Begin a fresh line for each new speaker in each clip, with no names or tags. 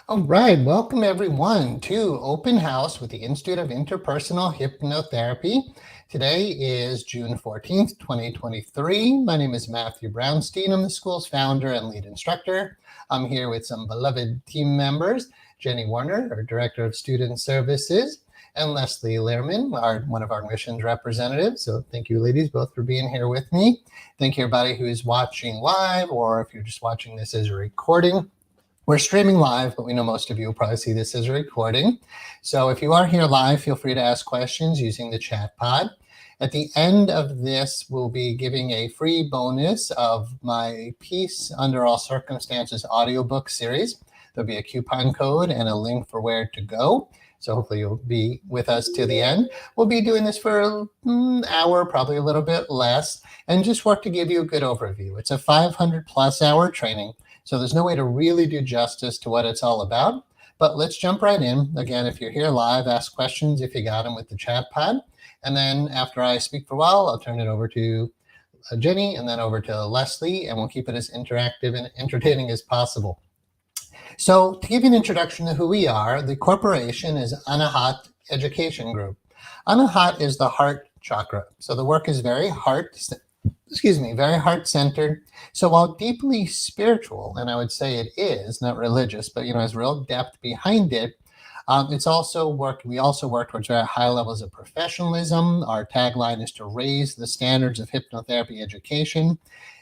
All right, welcome everyone to Open House with the Institute of Interpersonal Hypnotherapy. Today is June 14th, 2023. My name is Matthew Brownstein. I'm the school's founder and lead instructor. I'm here with some beloved team members, Jenny Warner, our Director of Student Services, and Leslie Lehrman, one of our admissions representatives. So thank you, ladies, both for being here with me. Thank you, everybody who is watching live, or if you're just watching this as a recording. We're streaming live, but we know most of you will probably see this as a recording. So if you are here live, feel free to ask questions using the chat pod. At the end of this, we'll be giving a free bonus of my Peace Under All Circumstances audiobook series. There'll be a coupon code and a link for where to go. So hopefully you'll be with us to the end. We'll be doing this for an hour, probably a little bit less, and just work to give you a good overview. It's a 500+ hour training. So there's no way to really do justice to what it's all about, but let's jump right in. Again, if you're here live, ask questions if you got them with the chat pod. And then after I speak for a while, I'll turn it over to Jenny and then over to Leslie, and we'll keep it as interactive and entertaining as possible. So to give you an introduction to who we are, the corporation is Anahat Education Group. Anahat is the heart chakra. So the work is very very heart-centered. So while deeply spiritual, and I would say it is, not religious, but has real depth behind it, we also work towards very high levels of professionalism. Our tagline is to raise the standards of hypnotherapy education.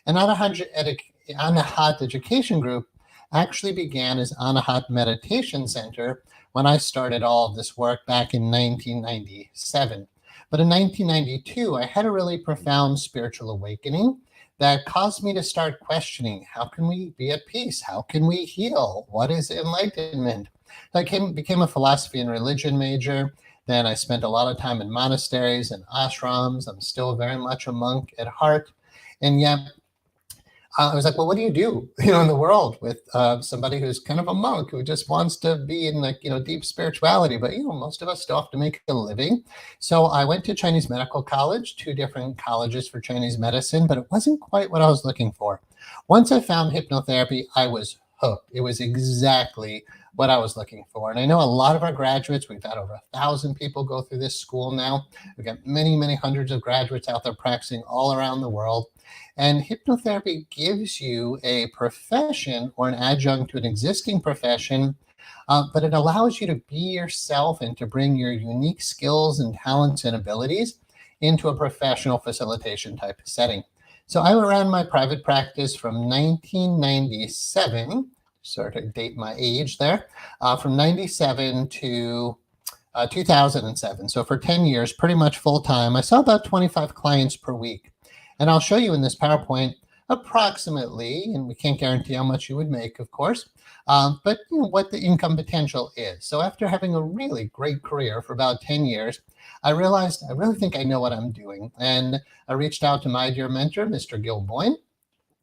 And Anahat Education Group actually began as Anahat Meditation Center when I started all of this work back in 1997. But in 1992, I had a really profound spiritual awakening that caused me to start questioning, how can we be at peace? How can we heal? What is enlightenment? I became a philosophy and religion major. Then I spent a lot of time in monasteries and ashrams. I'm still very much a monk at heart. And yet I was like, well, what do you do, in the world with somebody who's kind of a monk who just wants to be in deep spirituality, but most of us still have to make a living. So I went to Chinese Medical College, 2 different colleges for Chinese medicine, but it wasn't quite what I was looking for. Once I found hypnotherapy, I was hooked. It was exactly what I was looking for. And I know a lot of our graduates, we've had over 1,000 people go through this school now. We've got many, many hundreds of graduates out there practicing all around the world. And hypnotherapy gives you a profession or an adjunct to an existing profession, but it allows you to be yourself and to bring your unique skills and talents and abilities into a professional facilitation type of setting. So I ran my private practice from 1997, sort of date my age there, from 97 to 2007. So for 10 years, pretty much full time, I saw about 25 clients per week. And I'll show you in this PowerPoint approximately, and we can't guarantee how much you would make, of course, but what the income potential is. So after having a really great career for about 10 years, I realized I really think I know what I'm doing. And I reached out to my dear mentor, Mr. Gil Boyne,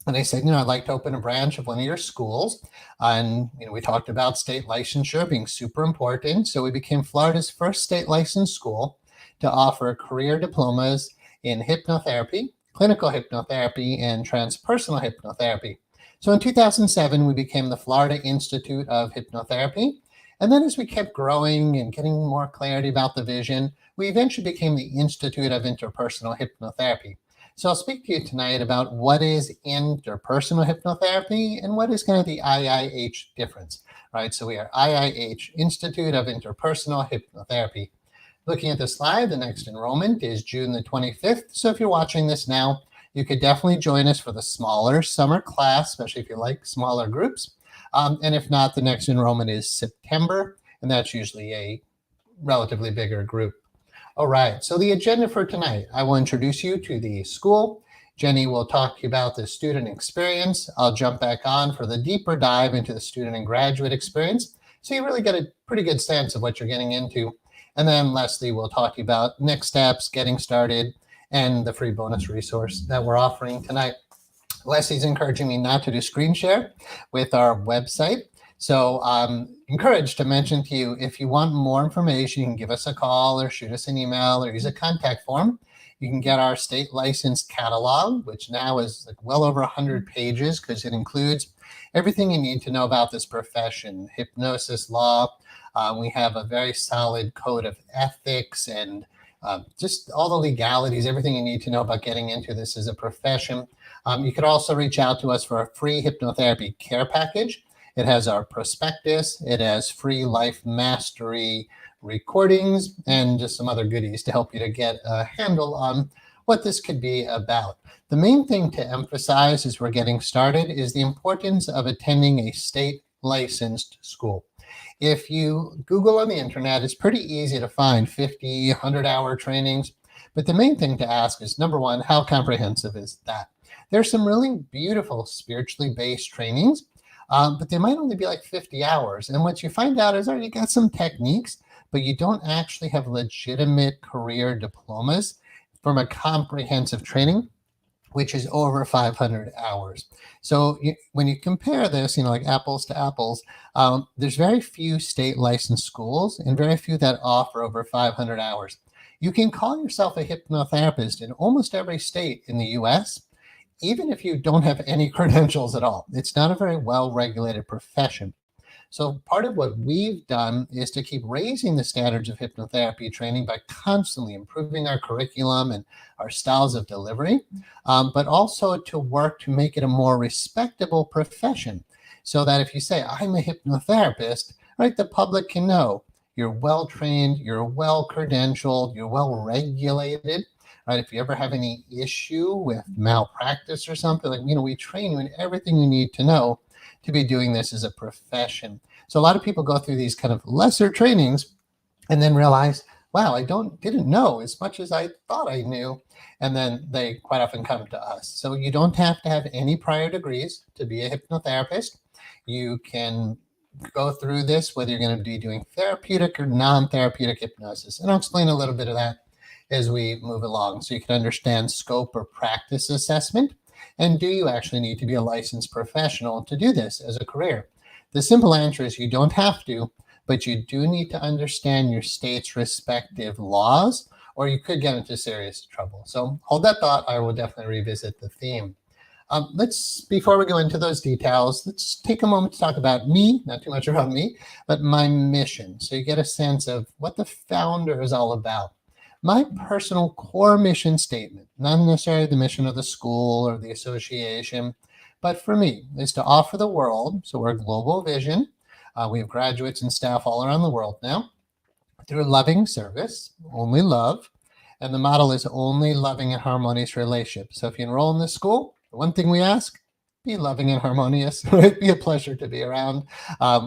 and I said, I'd like to open a branch of one of your schools. And, we talked about state licensure being super important. So we became Florida's first state licensed school to offer career diplomas in hypnotherapy, clinical hypnotherapy, and transpersonal hypnotherapy. So in 2007, we became the Florida Institute of Hypnotherapy. And then as we kept growing and getting more clarity about the vision, we eventually became the Institute of Interpersonal Hypnotherapy. So I'll speak to you tonight about what is interpersonal hypnotherapy and what is kind of the IIH difference, right? So we are IIH, Institute of Interpersonal Hypnotherapy. Looking at the slide, the next enrollment is June the 25th. So if you're watching this now, you could definitely join us for the smaller summer class, especially if you like smaller groups. And if not, the next enrollment is September, and that's usually a relatively bigger group. All right, so the agenda for tonight, I will introduce you to the school. Jenny will talk to you about the student experience. I'll jump back on for the deeper dive into the student and graduate experience, so you really get a pretty good sense of what you're getting into. And then Leslie will talk to you about next steps, getting started, and the free bonus resource that we're offering tonight. Leslie's encouraging me not to do screen share with our website. So I'm encouraged to mention to you, if you want more information, you can give us a call or shoot us an email or use a contact form. You can get our state license catalog, which now is well over 100 pages because it includes everything you need to know about this profession, hypnosis law. We have a very solid code of ethics and just all the legalities, everything you need to know about getting into this as a profession. You could also reach out to us for a free hypnotherapy care package. It has our prospectus, it has free life mastery recordings, and just some other goodies to help you to get a handle on what this could be about. The main thing to emphasize as we're getting started is the importance of attending a state licensed school. If you Google on the internet, it's pretty easy to find 50, 100-hour trainings. But the main thing to ask is, number one, how comprehensive is that? There's some really beautiful spiritually based trainings, but they might only be like 50 hours. And what you find out is, you got some techniques, but you don't actually have legitimate career diplomas from a comprehensive training, which is over 500 hours. So when you compare this, like apples to apples, there's very few state licensed schools and very few that offer over 500 hours. You can call yourself a hypnotherapist in almost every state in the US, even if you don't have any credentials at all. It's not a very well-regulated profession. So part of what we've done is to keep raising the standards of hypnotherapy training by constantly improving our curriculum and our styles of delivery, but also to work to make it a more respectable profession, so that if you say, I'm a hypnotherapist, right, the public can know you're well-trained, you're well-credentialed, you're well-regulated, right? If you ever have any issue with malpractice or something, we train you in everything you need to know to be doing this as a profession. So a lot of people go through these kind of lesser trainings and then realize, wow, I didn't know as much as I thought I knew. And then they quite often come to us. So you don't have to have any prior degrees to be a hypnotherapist. You can go through this whether you're going to be doing therapeutic or non-therapeutic hypnosis. And I'll explain a little bit of that as we move along, so you can understand scope or practice assessment. And do you actually need to be a licensed professional to do this as a career? The simple answer is you don't have to, but you do need to understand your state's respective laws, or you could get into serious trouble. So hold that thought. I will definitely revisit the theme. Before we go into those details, let's take a moment to talk about me, not too much about me, but my mission, so you get a sense of what the founder is all about. My personal core mission statement, not necessarily the mission of the school or the association, but for me, is to offer the world, so we're a global vision. We have graduates and staff all around the world now, through loving service, only love, and the model is only loving and harmonious relationships. So if you enroll in this school, the one thing we ask, be loving and harmonious. It'd be a pleasure to be around.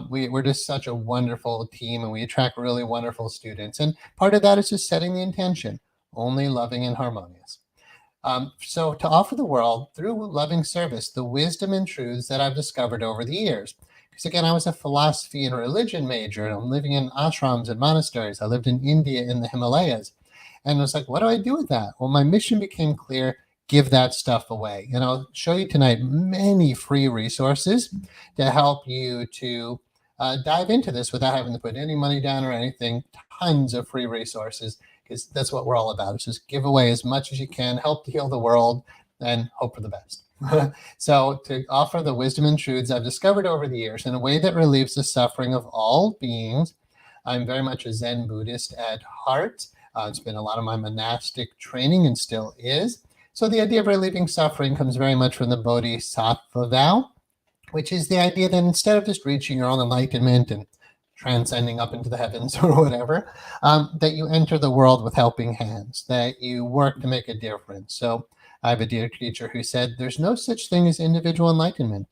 We're just such a wonderful team, and we attract really wonderful students. And part of that is just setting the intention, only loving and harmonious. So to offer the world, through loving service, the wisdom and truths that I've discovered over the years. Because again, I was a philosophy and religion major, and I'm living in ashrams and monasteries. I lived in India in the Himalayas. And I was like, what do I do with that? Well, my mission became clear. Give that stuff away. And I'll show you tonight many free resources to help you to dive into this without having to put any money down or anything. Tons of free resources, because that's what we're all about. It's just give away as much as you can, help to heal the world, and hope for the best. So to offer the wisdom and truths I've discovered over the years in a way that relieves the suffering of all beings. I'm very much a Zen Buddhist at heart. It's been a lot of my monastic training and still is. So the idea of relieving suffering comes very much from the Bodhisattva vow, which is the idea that instead of just reaching your own enlightenment and transcending up into the heavens or whatever, that you enter the world with helping hands, that you work to make a difference. So I have a dear teacher who said, there's no such thing as individual enlightenment.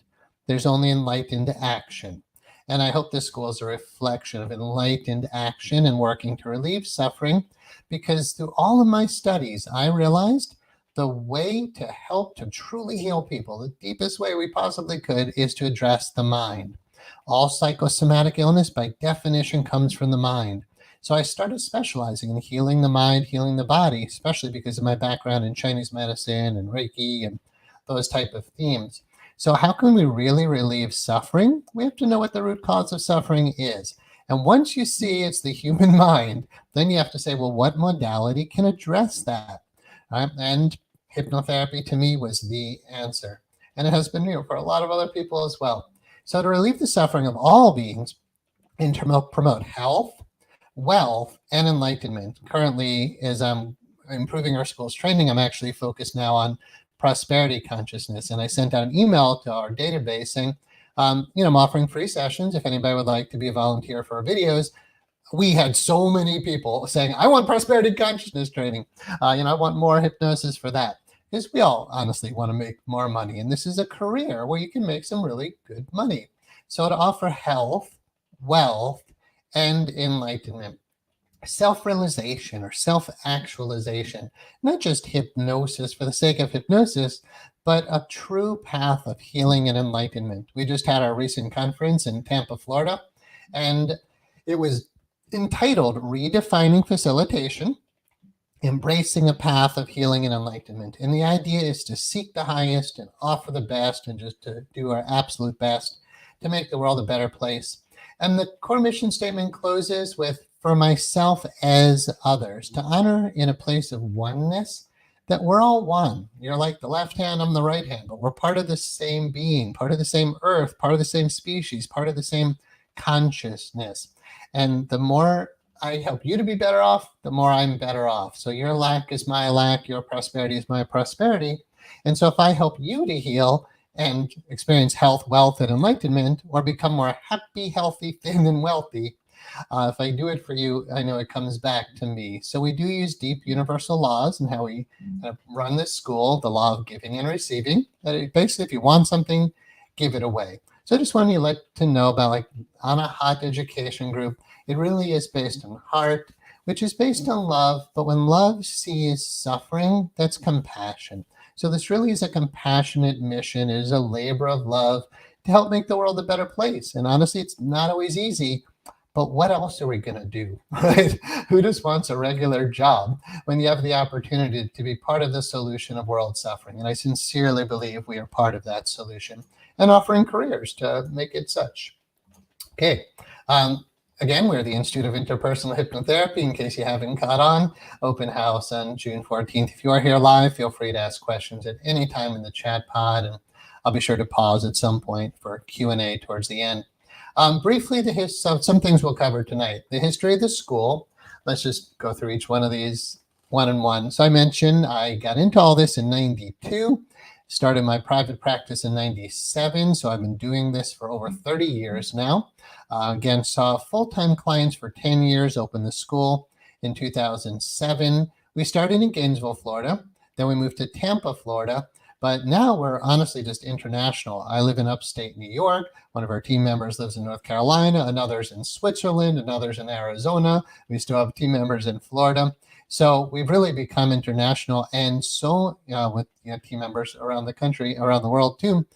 There's only enlightened action. And I hope this school is a reflection of enlightened action and working to relieve suffering, because through all of my studies, I realized the way to help to truly heal people, the deepest way we possibly could, is to address the mind. All psychosomatic illness, by definition, comes from the mind. So I started specializing in healing the mind, healing the body, especially because of my background in Chinese medicine and Reiki and those type of themes. So how can we really relieve suffering? We have to know what the root cause of suffering is. And once you see it's the human mind, then you have to say, well, what modality can address that? And hypnotherapy to me was the answer. And it has been, for a lot of other people as well. So to relieve the suffering of all beings and to promote health, wealth, and enlightenment. Currently, as I'm improving our school's training, I'm actually focused now on prosperity consciousness. And I sent out an email to our database saying, I'm offering free sessions if anybody would like to be a volunteer for our videos. We had so many people saying, I want prosperity consciousness training. I want more hypnosis for that. Because we all honestly want to make more money. And this is a career where you can make some really good money. So to offer health, wealth, and enlightenment, self-realization or self-actualization, not just hypnosis for the sake of hypnosis, but a true path of healing and enlightenment. We just had our recent conference in Tampa, Florida, and it was entitled Redefining Facilitation, Embracing a Path of Healing and Enlightenment. And the idea is to seek the highest and offer the best and just to do our absolute best to make the world a better place. And the core mission statement closes with, for myself as others, to honor in a place of oneness that we're all one. You're like the left hand, I'm the right hand, but we're part of the same being, part of the same earth, part of the same species, part of the same consciousness. And the more I help you to be better off, the more I'm better off. So your lack is my lack, your prosperity is my prosperity. And so if I help you to heal and experience health, wealth, and enlightenment, or become more happy, healthy, thin, and wealthy, if I do it for you, I know it comes back to me. So we do use deep universal laws in how we run this school, the law of giving and receiving. Basically, if you want something, give it away. So I just wanted to let to know about on a hot education group, it really is based on heart, which is based on love. But when love sees suffering, that's compassion. So this really is a compassionate mission. It is a labor of love to help make the world a better place. And honestly, it's not always easy. But what else are we going to do, right? Who just wants a regular job when you have the opportunity to be part of the solution of world suffering? And I sincerely believe we are part of that solution and offering careers to make it such. Okay. Again, we're the Institute of Interpersonal Hypnotherapy. In case you haven't caught on, open house on June 14th. If you are here live, feel free to ask questions at any time in the chat pod, and I'll be sure to pause at some point for Q&A towards the end. Briefly, some things we'll cover tonight. The history of the school. Let's just go through each one of these one and one. So I mentioned I got into all this in 92, started my private practice in 97. So I've been doing this for over 30 years now. Again, saw full-time clients for 10 years, opened the school in 2007. We started in Gainesville, Florida. Then we moved to Tampa, Florida. But now we're honestly just international. I live in upstate New York. One of our team members lives in North Carolina, another's in Switzerland, another's in Arizona. We still have team members in Florida. So we've really become international, and so with team members around the country, around the world too.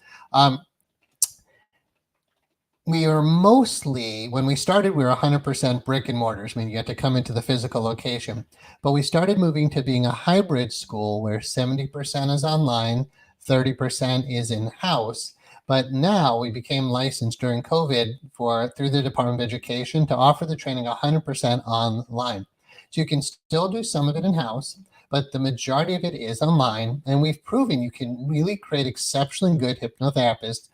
We are mostly, when we started, we were 100% brick and mortars. I mean, you had to come into the physical location. But we started moving to being a hybrid school where 70% is online, 30% is in-house. But now we became licensed during COVID through the Department of Education to offer the training 100% online. So you can still do some of it in-house, but the majority of it is online. And we've proven you can really create exceptionally good hypnotherapists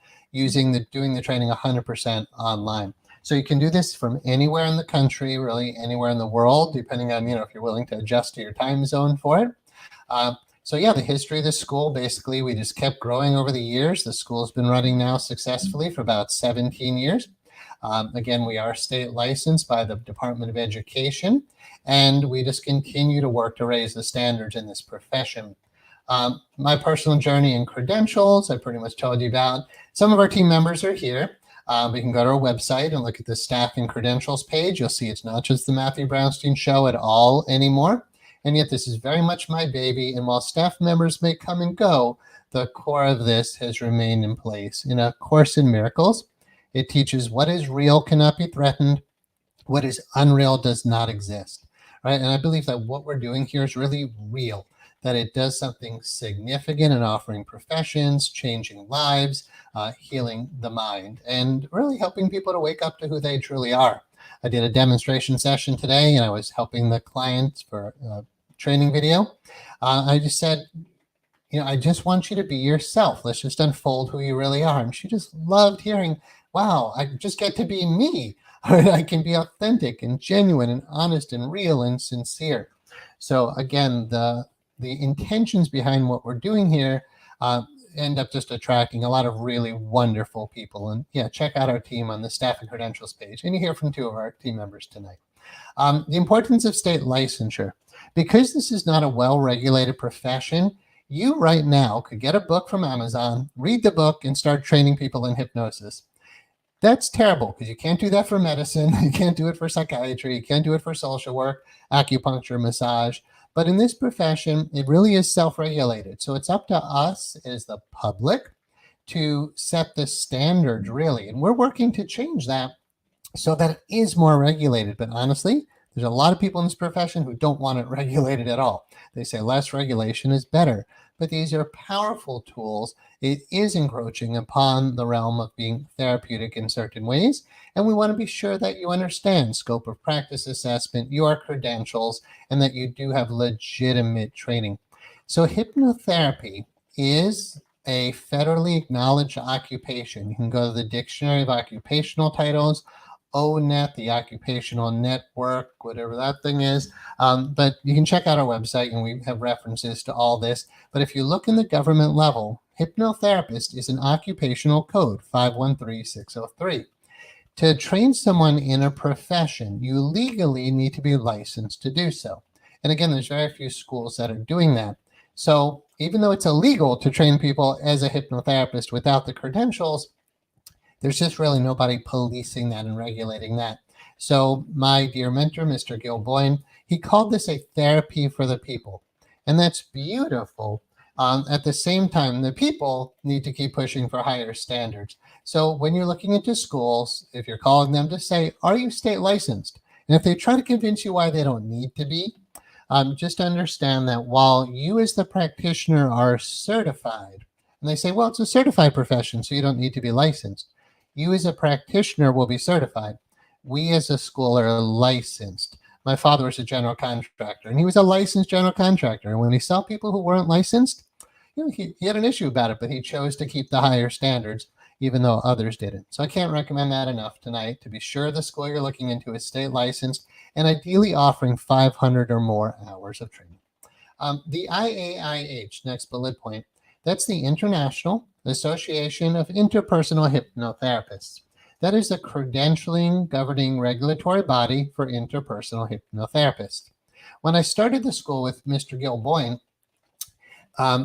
doing the training 100% online. So you can do this from anywhere in the country, really anywhere in the world, depending on, if you're willing to adjust to your time zone for it. So the history of the school, basically, we just kept growing over the years. The school's been running now successfully for about 17 years. Again, we are state licensed by the Department of Education, and we just continue to work to raise the standards in this profession. My personal journey and credentials, I pretty much told you about. Some of our team members are here. We can go to our website and look at the staff and credentials page. You'll see it's not just the Matthew Brownstein show at all anymore. And yet this is very much my baby. And while staff members may come and go, the core of this has remained in place. In A Course in Miracles, it teaches what is real cannot be threatened, what is unreal does not exist, right? And I believe that what we're doing here is really real, that it does something significant in offering professions, changing lives, healing the mind, and really helping people to wake up to who they truly are. I did a demonstration session today, and I was helping the clients for a training video. I just said, I just want you to be yourself. Let's just unfold who you really are. And she just loved hearing, wow, I just get to be me. I can be authentic and genuine and honest and real and sincere. So again, the intentions behind what we're doing here end up just attracting a lot of really wonderful people. And yeah, check out our team on the staff and credentials page. And you hear from 2 of our team members tonight. The importance of state licensure. Because this is not a well-regulated profession, you right now could get a book from Amazon, read the book, and start training people in hypnosis. That's terrible because you can't do that for medicine. You can't do it for psychiatry. You can't do it for social work, acupuncture, massage. But in this profession, it really is self-regulated. So it's up to us as the public to set the standards, really. And we're working to change that so that it is more regulated. But honestly, there's a lot of people in this profession who don't want it regulated at all. They say less regulation is better. But these are powerful tools. It is encroaching upon the realm of being therapeutic in certain ways. And we want to be sure that you understand scope of practice assessment, your credentials, and that you do have legitimate training. So hypnotherapy is a federally acknowledged occupation. You can go to the Dictionary of Occupational Titles, ONET, the Occupational Network, whatever that thing is. But you can check out our website and we have references to all this. But if you look in the government level, hypnotherapist is an occupational code, 513603. To train someone in a profession, you legally need to be licensed to do so. And again, there's very few schools that are doing that. So even though it's illegal to train people as a hypnotherapist without the credentials, there's just really nobody policing that and regulating that. So my dear mentor, Mr. Gil Boyne, he called this a therapy for the people. And that's beautiful. At the same time, the people need to keep pushing for higher standards. So when you're looking into schools, if you're calling them to say, are you state licensed? And if they try to convince you why they don't need to be, just understand that while you as the practitioner are certified, and they say, well, it's a certified profession, so you don't need to be licensed. You as a practitioner will be certified. We as a school are licensed. My father was a general contractor, and he was a licensed general contractor. And when he saw people who weren't licensed, he had an issue about it, but he chose to keep the higher standards, even though others didn't. So I can't recommend that enough tonight. To be sure the school you're looking into is state licensed and ideally offering 500 or more hours of training. The IAIH, next bullet point, that's the International Association of Interpersonal Hypnotherapists. That is a credentialing, governing regulatory body for interpersonal hypnotherapists. When I started the school with Mr. Gil Boyne,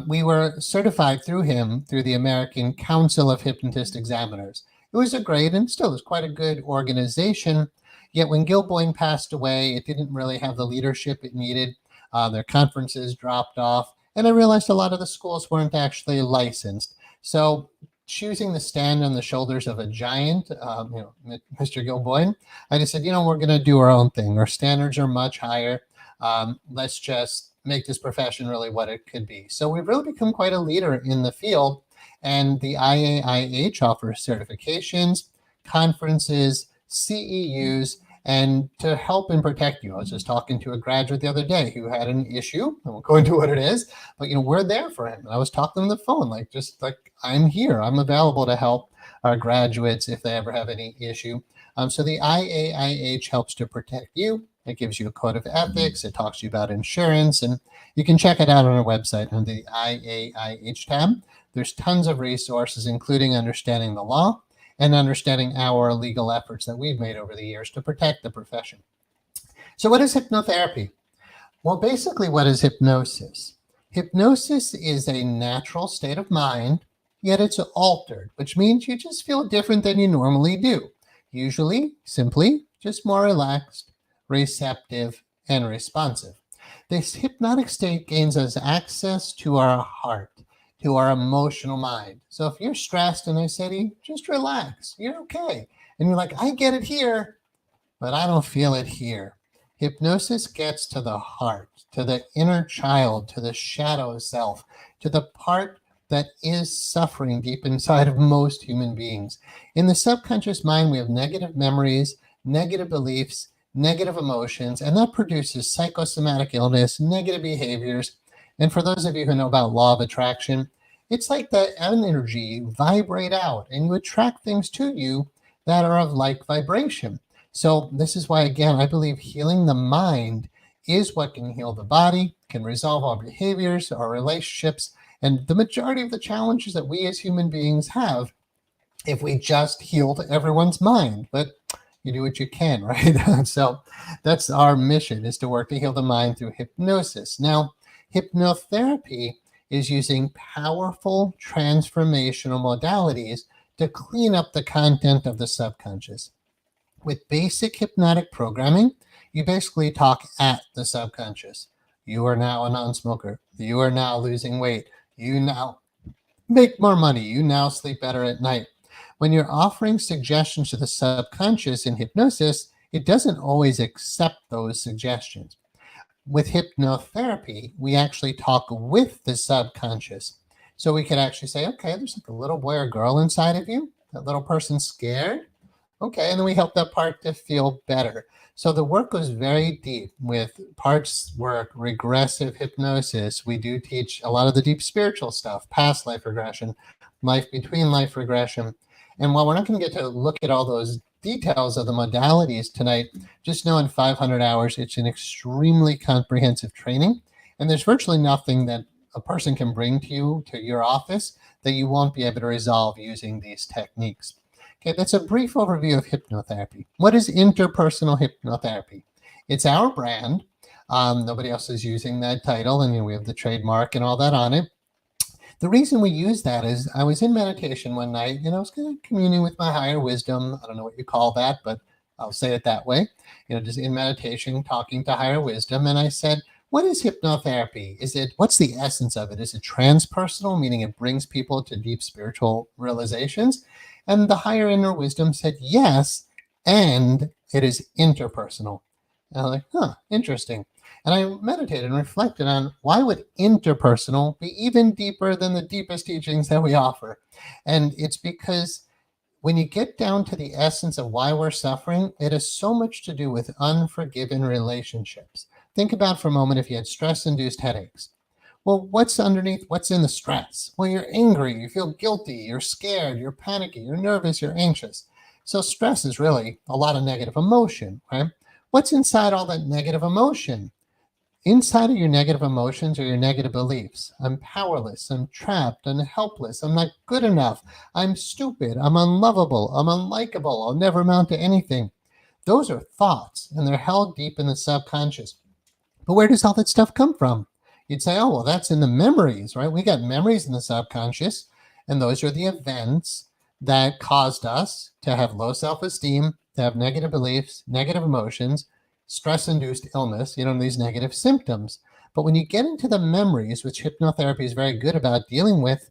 we were certified through him through the American Council of Hypnotist Examiners. It was a great and still is quite a good organization. Yet when Gil Boyne passed away, it didn't really have the leadership it needed. Their conferences dropped off. And I realized a lot of the schools weren't actually licensed. So choosing to stand on the shoulders of a giant, Mr. Gil Boyne, I just said, we're going to do our own thing. Our standards are much higher. Let's just make this profession really what it could be. So we've really become quite a leader in the field. And the IAIH offers certifications, conferences, CEUs, and to help and protect you. I was just talking to a graduate the other day who had an issue. I won't go into what it is, but we're there for him. And I was talking on the phone, just like I'm here. I'm available to help our graduates if they ever have any issue. So the IAIH helps to protect you. It gives you a code of ethics. It talks to you about insurance, and you can check it out on our website under the IAIH tab. There's tons of resources, including understanding the law and understanding our legal efforts that we've made over the years to protect the profession. So what is hypnotherapy? Well, basically, what is hypnosis? Hypnosis is a natural state of mind, yet it's altered, which means you just feel different than you normally do. Usually, simply, just more relaxed, receptive, and responsive. This hypnotic state gains us access to our heart, to our emotional mind. So if you're stressed and I say to you, just relax, you're okay. And you're like, I get it here, but I don't feel it here. Hypnosis gets to the heart, to the inner child, to the shadow self, to the part that is suffering deep inside of most human beings. In the subconscious mind, we have negative memories, negative beliefs, negative emotions, and that produces psychosomatic illness, negative behaviors. And for those of you who know about law of attraction, it's like the energy vibrate out and you attract things to you that are of like vibration. So this is why, again, I believe healing the mind is what can heal the body, can resolve our behaviors, our relationships, and the majority of the challenges that we as human beings have if we just healed everyone's mind. But you do what you can, right? So that's our mission, is to work to heal the mind through hypnosis. Now, hypnotherapy is using powerful transformational modalities to clean up the content of the subconscious. With basic hypnotic programming, you basically talk at the subconscious. You are now a non-smoker. You are now losing weight. You now make more money. You now sleep better at night. When you're offering suggestions to the subconscious in hypnosis, it doesn't always accept those suggestions. With hypnotherapy, we actually talk with the subconscious. So we could actually say, okay, there's like a little boy or girl inside of you. That little person's scared. Okay, and then we help that part to feel better. So the work goes very deep with parts work, regressive hypnosis. We do teach a lot of the deep spiritual stuff, past life regression, life between life regression. And while we're not going to get to look at all those details of the modalities tonight, just know in 500 hours, it's an extremely comprehensive training. And there's virtually nothing that a person can bring to you, to your office, that you won't be able to resolve using these techniques. Okay, that's a brief overview of hypnotherapy. What is interpersonal hypnotherapy? It's our brand. Nobody else is using that title, and we have the trademark and all that on it. The reason we use that is I was in meditation one night, I was kind of communing with my higher wisdom. I don't know what you call that, but I'll say it that way. Just in meditation, talking to higher wisdom. And I said, what is hypnotherapy? What's the essence of it? Is it transpersonal, meaning it brings people to deep spiritual realizations? And the higher inner wisdom said, yes, and it is interpersonal. And I was like, interesting. And I meditated and reflected on why would interpersonal be even deeper than the deepest teachings that we offer? And it's because when you get down to the essence of why we're suffering, it has so much to do with unforgiven relationships. Think about for a moment if you had stress-induced headaches. Well, what's underneath? What's in the stress? Well, you're angry, you feel guilty, you're scared, you're panicky, you're nervous, you're anxious. So stress is really a lot of negative emotion, right? What's inside all that negative emotion? Inside of your negative emotions are your negative beliefs. I'm powerless, I'm trapped, I'm helpless, I'm not good enough, I'm stupid, I'm unlovable, I'm unlikable, I'll never amount to anything. Those are thoughts, and they're held deep in the subconscious. But where does all that stuff come from? You'd say, oh, well, that's in the memories, right? We got memories in the subconscious, and those are the events that caused us to have low self-esteem, to have negative beliefs, negative emotions, stress-induced illness, these negative symptoms. But when you get into the memories, which hypnotherapy is very good about dealing with,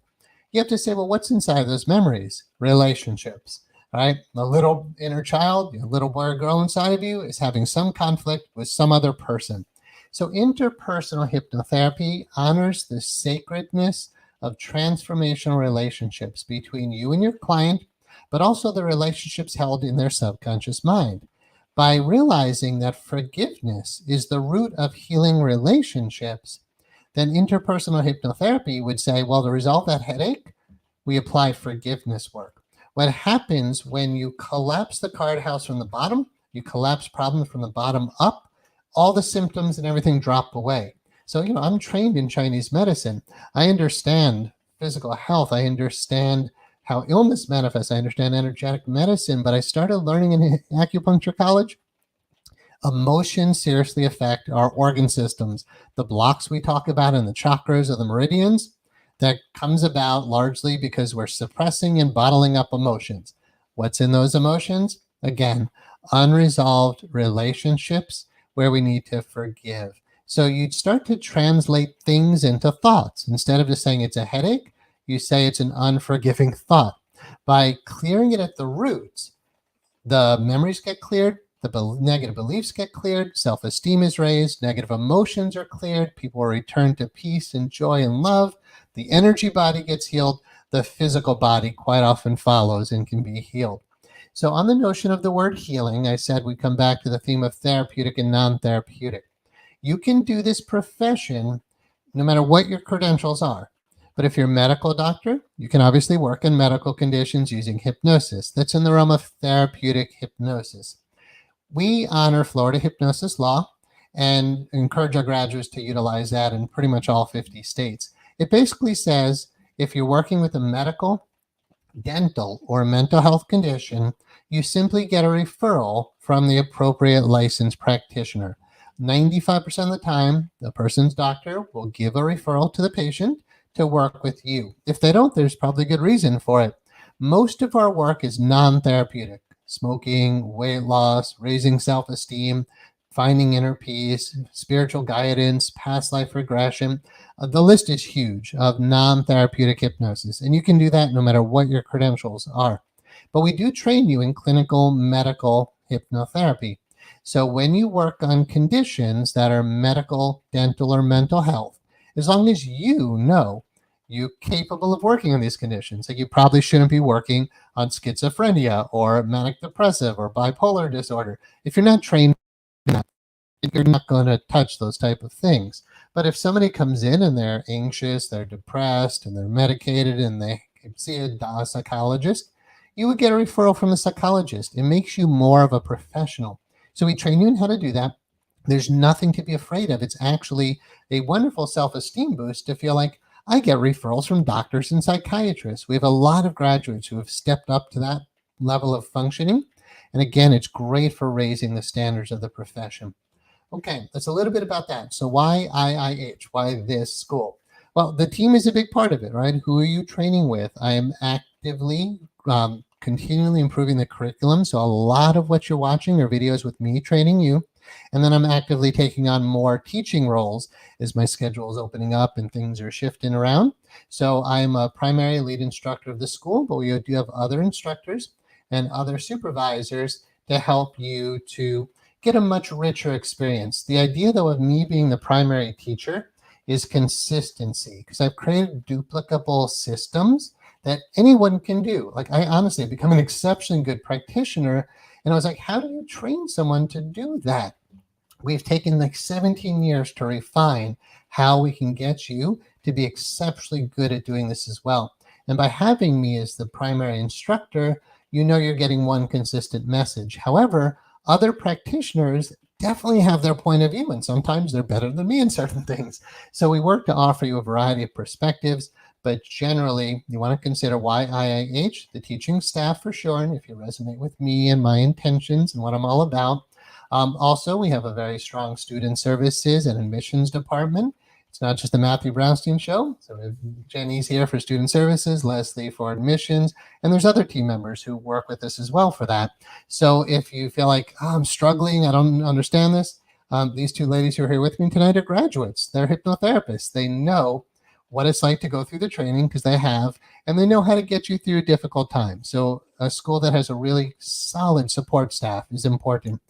you have to say, well, what's inside those memories? Relationships, right? The little inner child, your little boy or girl inside of you is having some conflict with some other person. So interpersonal hypnotherapy honors the sacredness of transformational relationships between you and your client, but also the relationships held in their subconscious mind. By realizing that forgiveness is the root of healing relationships, then interpersonal hypnotherapy would say, well, to resolve that headache, we apply forgiveness work. What happens when you collapse the card house from the bottom, you collapse problems from the bottom up, all the symptoms and everything drop away. So, I'm trained in Chinese medicine. I understand physical health. I understand how illness manifests. I understand energetic medicine, but I started learning in acupuncture college. Emotions seriously affect our organ systems. The blocks we talk about in the chakras or the meridians, that comes about largely because we're suppressing and bottling up emotions. What's in those emotions? Again, unresolved relationships where we need to forgive. So you'd start to translate things into thoughts. Instead of just saying it's a headache, you say it's an unforgiving thought. By clearing it at the roots, the memories get cleared, the negative beliefs get cleared, self-esteem is raised, negative emotions are cleared, people are returned to peace and joy and love, the energy body gets healed, the physical body quite often follows and can be healed. So on the notion of the word healing, I said we come back to the theme of therapeutic and non-therapeutic. You can do this profession no matter what your credentials are. But if you're a medical doctor, you can obviously work in medical conditions using hypnosis. That's in the realm of therapeutic hypnosis. We honor Florida hypnosis law and encourage our graduates to utilize that in pretty much all 50 states. It basically says if you're working with a medical, dental, or mental health condition, you simply get a referral from the appropriate licensed practitioner. 95% of the time, the person's doctor will give a referral to the patient to work with you. If they don't, there's probably good reason for it. Most of our work is non-therapeutic. Smoking, weight loss, raising self-esteem, finding inner peace, spiritual guidance, past life regression. The list is huge of non-therapeutic hypnosis, and you can do that no matter what your credentials are. But we do train you in clinical medical hypnotherapy. So when you work on conditions that are medical, dental, or mental health, as long as you know you're capable of working on these conditions, like you probably shouldn't be working on schizophrenia or manic depressive or bipolar disorder. If you're not trained in that, you're not going to touch those type of things. But if somebody comes in and they're anxious, they're depressed, and they're medicated, and they see a psychologist, you would get a referral from a psychologist. It makes you more of a professional. So we train you in how to do that. There's nothing to be afraid of. It's actually a wonderful self-esteem boost to feel like I get referrals from doctors and psychiatrists. We have a lot of graduates who have stepped up to that level of functioning. And again, it's great for raising the standards of the profession. Okay, that's a little bit about that. So why IIH? Why this school? Well, the team is a big part of it, right? Who are you training with? I am actively continually improving the curriculum. So a lot of what you're watching are videos with me training you. And then I'm actively taking on more teaching roles as my schedule is opening up and things are shifting around. So I'm a primary lead instructor of the school, but we do have other instructors and other supervisors to help you to get a much richer experience. The idea, though, of me being the primary teacher is consistency, because I've created duplicable systems that anyone can do. Like, I honestly have become an exceptionally good practitioner, and I was like, how do you train someone to do that? We've taken like 17 years to refine how we can get you to be exceptionally good at doing this as well. And by having me as the primary instructor, you know you're getting one consistent message. However, other practitioners definitely have their point of view, and sometimes they're better than me in certain things. So we work to offer you a variety of perspectives, but generally you want to consider why IIH, the teaching staff for sure, and if you resonate with me and my intentions and what I'm all about. Also, we have a very strong student services and admissions department. It's not just the Matthew Brownstein show. So Jenny's here for student services, Leslie for admissions, and there's other team members who work with us as well for that. So if you feel like, oh, I'm struggling, I don't understand this, these two ladies who are here with me tonight are graduates. They're hypnotherapists. They know what it's like to go through the training because they have, and they know how to get you through a difficult time. So a school that has a really solid support staff is important.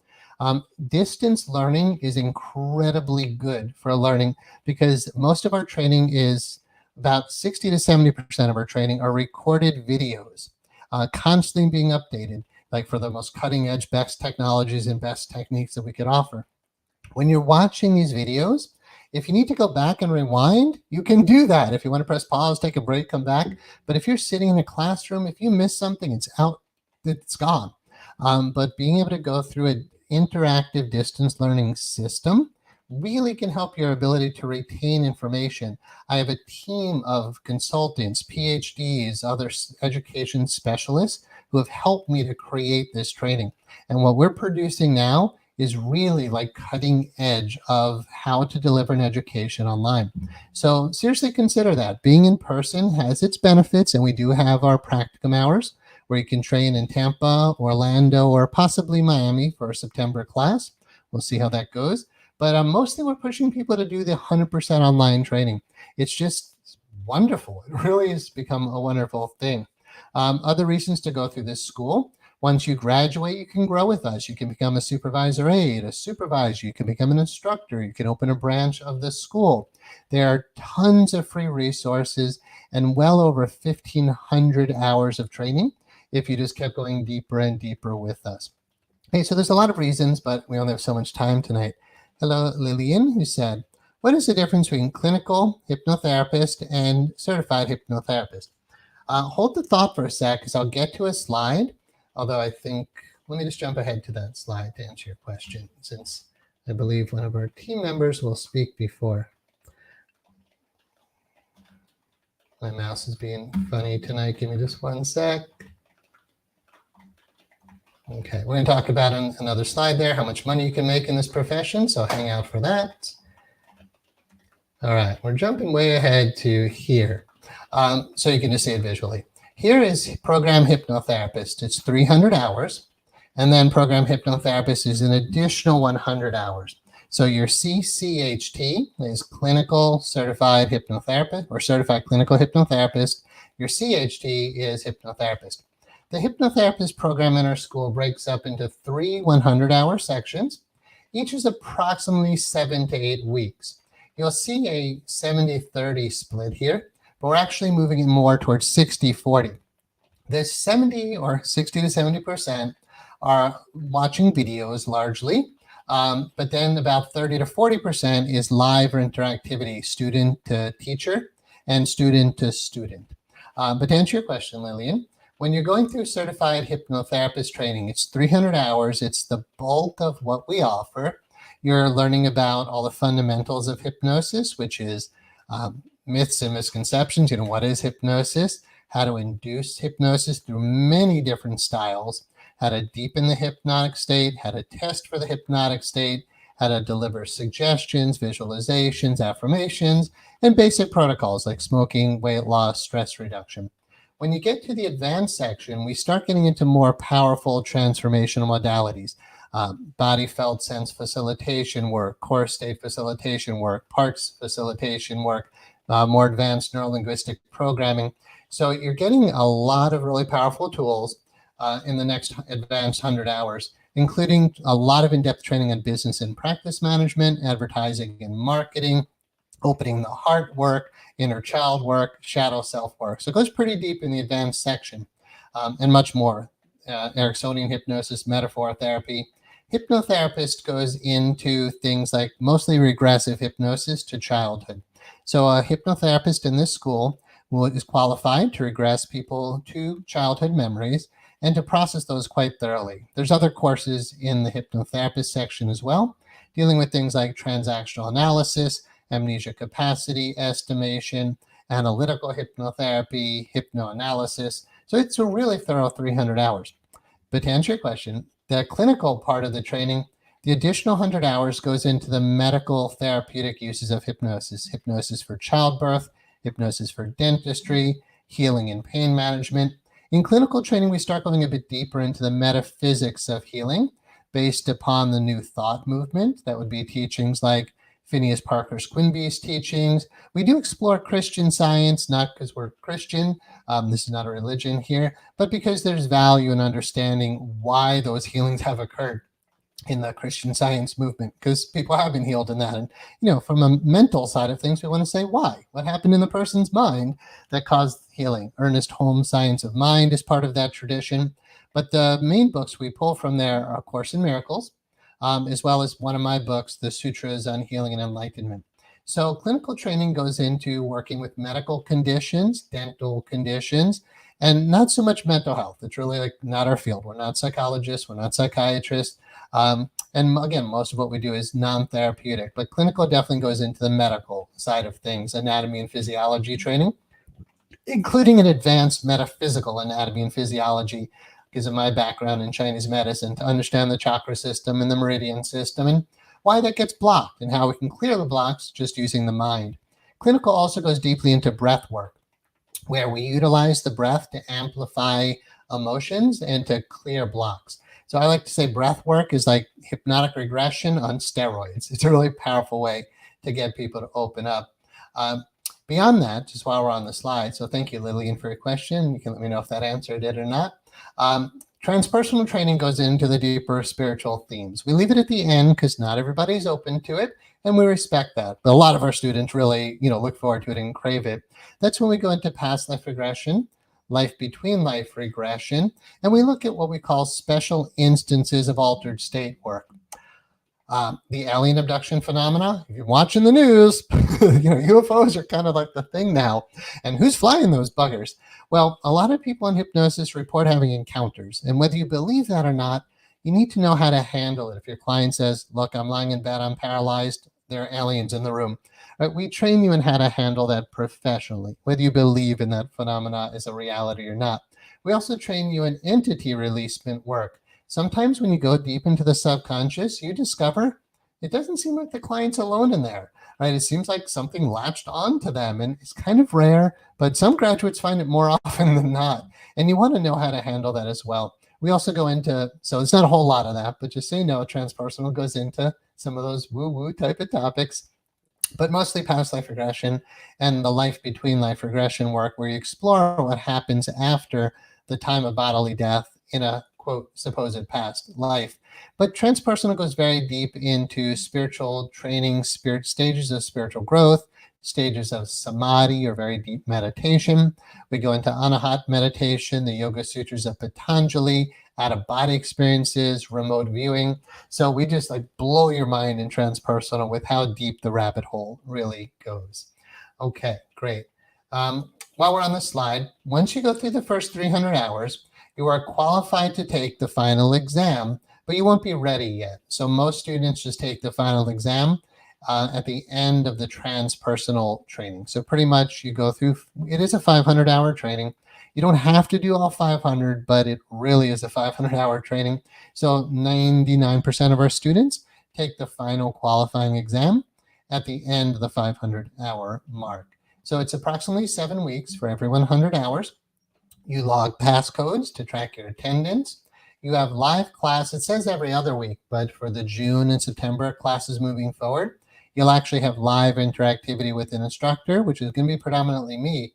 Distance learning is incredibly good for learning because most of our training is about 60 to 70% of our training are recorded videos, constantly being updated, like for the most cutting edge, best technologies and best techniques that we could offer. When you're watching these videos, if you need to go back and rewind, you can do that. If you want to press pause, take a break, come back. But if you're sitting in a classroom, if you miss something, it's out, it's gone. But being able to go through an interactive distance learning system really can help your ability to retain information. I have a team of consultants, PhDs, other education specialists who have helped me to create this training. And what we're producing now is really like cutting edge of how to deliver an education online. So seriously consider that. Being in person has its benefits, and we do have our practicum hours where you can train in Tampa, Orlando, or possibly Miami for a September class. We'll see how that goes. But mostly we're pushing people to do the 100% online training. It's just wonderful. It really has become a wonderful thing. Other reasons to go through this school. Once you graduate, you can grow with us. You can become a supervisor aide, a supervisor. You can become an instructor. You can open a branch of the school. There are tons of free resources and well over 1,500 hours of training if you just kept going deeper and deeper with us. Okay, so there's a lot of reasons, but we only have so much time tonight. Hello, Lillian, who said, What is the difference between clinical hypnotherapist and certified hypnotherapist? Hold the thought for a sec because I'll get to a slide, although I think, let me just jump ahead to that slide to answer your question, since I believe one of our team members will speak before. My mouse is being funny tonight. Give me just one sec. Okay, we're going to talk about another slide there, how much money you can make in this profession, so hang out for that. All right, we're jumping way ahead to here, so you can just see it visually. Here is program hypnotherapist. It's 300 hours, and then program hypnotherapist is an additional 100 hours. So your CCHT is clinical certified hypnotherapist or certified clinical hypnotherapist. Your CHT is hypnotherapist. The hypnotherapist program in our school breaks up into 3 100-hour sections. Each is approximately 7 to 8 weeks. You'll see a 70-30 split here, but we're actually moving it more towards 60-40. This 70 or 60 to 70% are watching videos largely, but then about 30 to 40% is live or interactivity, student to teacher and student to student. But to answer your question, Lillian, when you're going through certified hypnotherapist training, it's 300 hours. It's the bulk of what we offer. You're learning about all the fundamentals of hypnosis, which is myths and misconceptions. What is hypnosis? How to induce hypnosis through many different styles, how to deepen the hypnotic state, how to test for the hypnotic state, how to deliver suggestions, visualizations, affirmations, and basic protocols like smoking, weight loss, stress reduction. When you get to the advanced section, we start getting into more powerful transformational modalities. Body felt sense facilitation work, core state facilitation work, parts facilitation work, more advanced neurolinguistic programming. So you're getting a lot of really powerful tools in the next advanced 100 hours, including a lot of in-depth training on business and practice management, advertising and marketing, opening the heart work, inner child work, shadow self work. So it goes pretty deep in the advanced section and much more. Ericksonian hypnosis, metaphor therapy. Hypnotherapist goes into things like mostly regressive hypnosis to childhood. So a hypnotherapist in this school is qualified to regress people to childhood memories and to process those quite thoroughly. There's other courses in the hypnotherapist section as well, dealing with things like transactional analysis, amnesia capacity estimation, analytical hypnotherapy, hypnoanalysis. So it's a really thorough 300 hours. But to answer your question, the clinical part of the training, the additional 100 hours goes into the medical therapeutic uses of hypnosis, hypnosis for childbirth, hypnosis for dentistry, healing and pain management. In clinical training, we start going a bit deeper into the metaphysics of healing based upon the New Thought movement. That would be teachings like Phineas Parker's Quimby's teachings. We do explore Christian science, not because we're Christian, this is not a religion here, but because there's value in understanding why those healings have occurred in the Christian Science movement, because people have been healed in that. And, from a mental side of things, we want to say why. What happened in the person's mind that caused healing? Ernest Holmes' Science of Mind is part of that tradition. But the main books we pull from there are Course in Miracles, as well as one of my books, The Sutras on Healing and Enlightenment. So clinical training goes into working with medical conditions, dental conditions, and not so much mental health. It's really not our field. We're not psychologists. We're not psychiatrists. And again, most of what we do is non-therapeutic, but clinical definitely goes into the medical side of things, anatomy and physiology training, including an advanced metaphysical anatomy and physiology because of my background in Chinese medicine, to understand the chakra system and the meridian system and why that gets blocked and how we can clear the blocks just using the mind. Clinical also goes deeply into breath work, where we utilize the breath to amplify emotions and to clear blocks. So I like to say breath work is like hypnotic regression on steroids. It's a really powerful way to get people to open up. Beyond that, just while we're on the slide, so thank you, Lillian, for your question. You can let me know if that answered it or not. Transpersonal training goes into the deeper spiritual themes. We leave it at the end because not everybody's open to it, and we respect that. But a lot of our students really, look forward to it and crave it. That's when we go into past life regression, life between life regression, and we look at what we call special instances of altered state work. The alien abduction phenomena, if you're watching the news, UFOs are kind of like the thing now. And who's flying those buggers? Well, a lot of people in hypnosis report having encounters. And whether you believe that or not, you need to know how to handle it. If your client says, look, I'm lying in bed, I'm paralyzed, there are aliens in the room. Right? We train you in how to handle that professionally, whether you believe in that phenomena is a reality or not. We also train you in entity releasement work. Sometimes when you go deep into the subconscious, you discover it doesn't seem like the client's alone in there, right? It seems like something latched onto them, and it's kind of rare, but some graduates find it more often than not. And you want to know how to handle that as well. We also go into, so it's not a whole lot of that, but just so you know, transpersonal goes into some of those woo-woo type of topics, but mostly past life regression and the life between life regression work, where you explore what happens after the time of bodily death in a quote supposed past life. But transpersonal goes very deep into spiritual training, spirit stages of spiritual growth, stages of samadhi or very deep meditation. We go into anahat meditation, the Yoga Sutras of Patanjali, out-of-body experiences, remote viewing. So we just like blow your mind in transpersonal with how deep the rabbit hole really goes. Okay, great. While we're on the slide, once you go through the first 300 hours, you are qualified to take the final exam, but you won't be ready yet. So most students just take the final exam at the end of the transpersonal training. So pretty much you go through, it is a 500-hour training. You don't have to do all 500, but it really is a 500-hour training. So 99% of our students take the final qualifying exam at the end of the 500-hour mark. So it's approximately 7 weeks for every 100 hours. You log passcodes to track your attendance. You have live class. It says every other week, but for the June and September classes moving forward, you'll actually have live interactivity with an instructor, which is going to be predominantly me,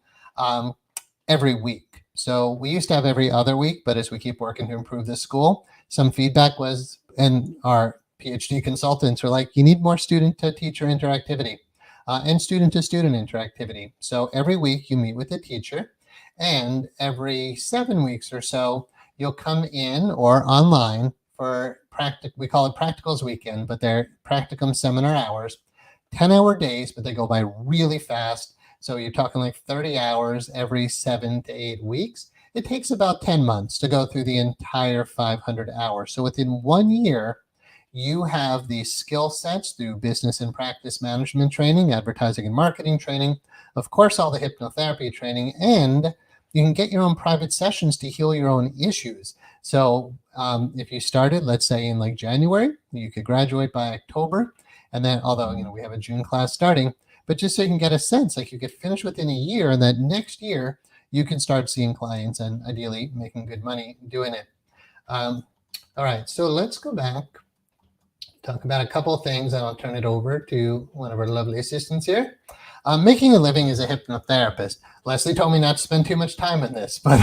every week. So we used to have every other week, but as we keep working to improve the school, some feedback was, and our PhD consultants were like, you need more student to teacher interactivity and student to student interactivity. So every week you meet with a teacher, and every 7 weeks or so, you'll come in or online for we call it practicals weekend, but they're practicum seminar hours, 10-hour days, but they go by really fast. So you're talking like 30 hours every 7 to 8 weeks. It takes about 10 months to go through the entire 500 hours. So within 1 year, you have the skill sets through business and practice management training, advertising and marketing training, of course, all the hypnotherapy training, and you can get your own private sessions to heal your own issues. So if you started, let's say in like January, you could graduate by October. And then, although, we have a June class starting, but just so you can get a sense, like you could finish within a year, and that next year you can start seeing clients and ideally making good money doing it. All right, so let's go back, talk about a couple of things, and I'll turn it over to one of our lovely assistants here. Making a living as a hypnotherapist. Leslie told me not to spend too much time on this, but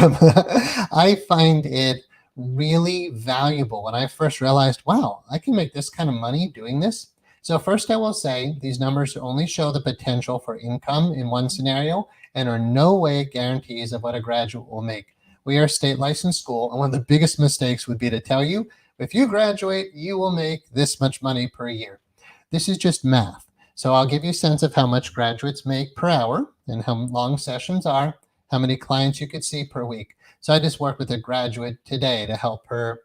I find it really valuable when I first realized, wow, I can make this kind of money doing this. So first I will say these numbers only show the potential for income in one scenario and are no way guarantees of what a graduate will make. We are a state licensed school, and one of the biggest mistakes would be to tell you, if you graduate, you will make this much money per year. This is just math. So I'll give you a sense of how much graduates make per hour and how long sessions are, how many clients you could see per week. So I just worked with a graduate today to help her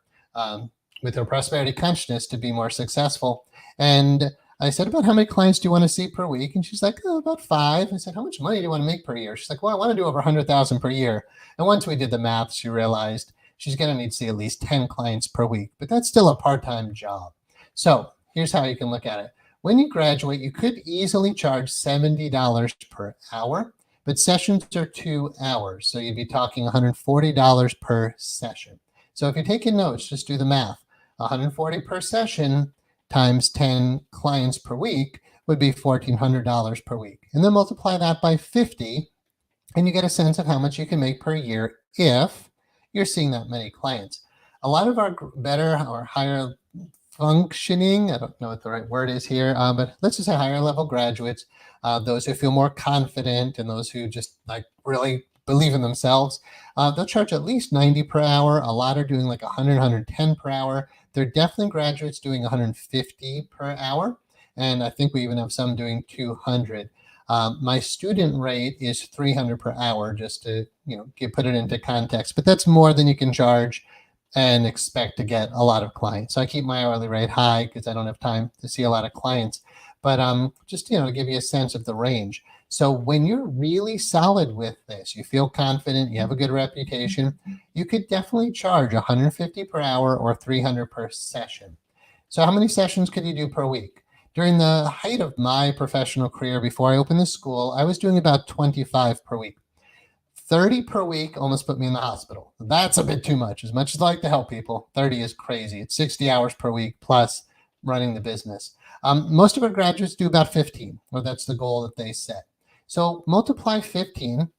with her prosperity consciousness to be more successful. And I said, about how many clients do you want to see per week? And she's like, oh, about 5. I said, how much money do you want to make per year? She's like, well, I want to do over 100,000 per year. And once we did the math, she realized she's going to need to see at least 10 clients per week, but that's still a part-time job. So here's how you can look at it. When you graduate, you could easily charge $70 per hour, but sessions are 2 hours. So you'd be talking $140 per session. So if you're taking notes, just do the math. $140 per session times 10 clients per week would be $1,400 per week. And then multiply that by 50, and you get a sense of how much you can make per year if you're seeing that many clients. A lot of our better or higher functioning, I don't know what the right word is here, but let's just say higher level graduates, those who feel more confident and those who just like really believe in themselves, they'll charge at least 90 per hour. A lot are doing like 100, 110 per hour. There are definitely graduates doing 150 per hour. And I think we even have some doing 200. My student rate is 300 per hour, just to put it into context. But that's more than you can charge and expect to get a lot of clients. So I keep my hourly rate high because I don't have time to see a lot of clients. But just to give you a sense of the range. So when you're really solid with this, you feel confident, you have a good reputation, you could definitely charge 150 per hour or 300 per session. So how many sessions could you do per week? During the height of my professional career, before I opened the school, I was doing about 25 per week. 30 per week almost put me in the hospital. That's a bit too much. As much as I like to help people, 30 is crazy. It's 60 hours per week plus running the business. Most of our graduates do about 15, or that's the goal that they set. So multiply 15.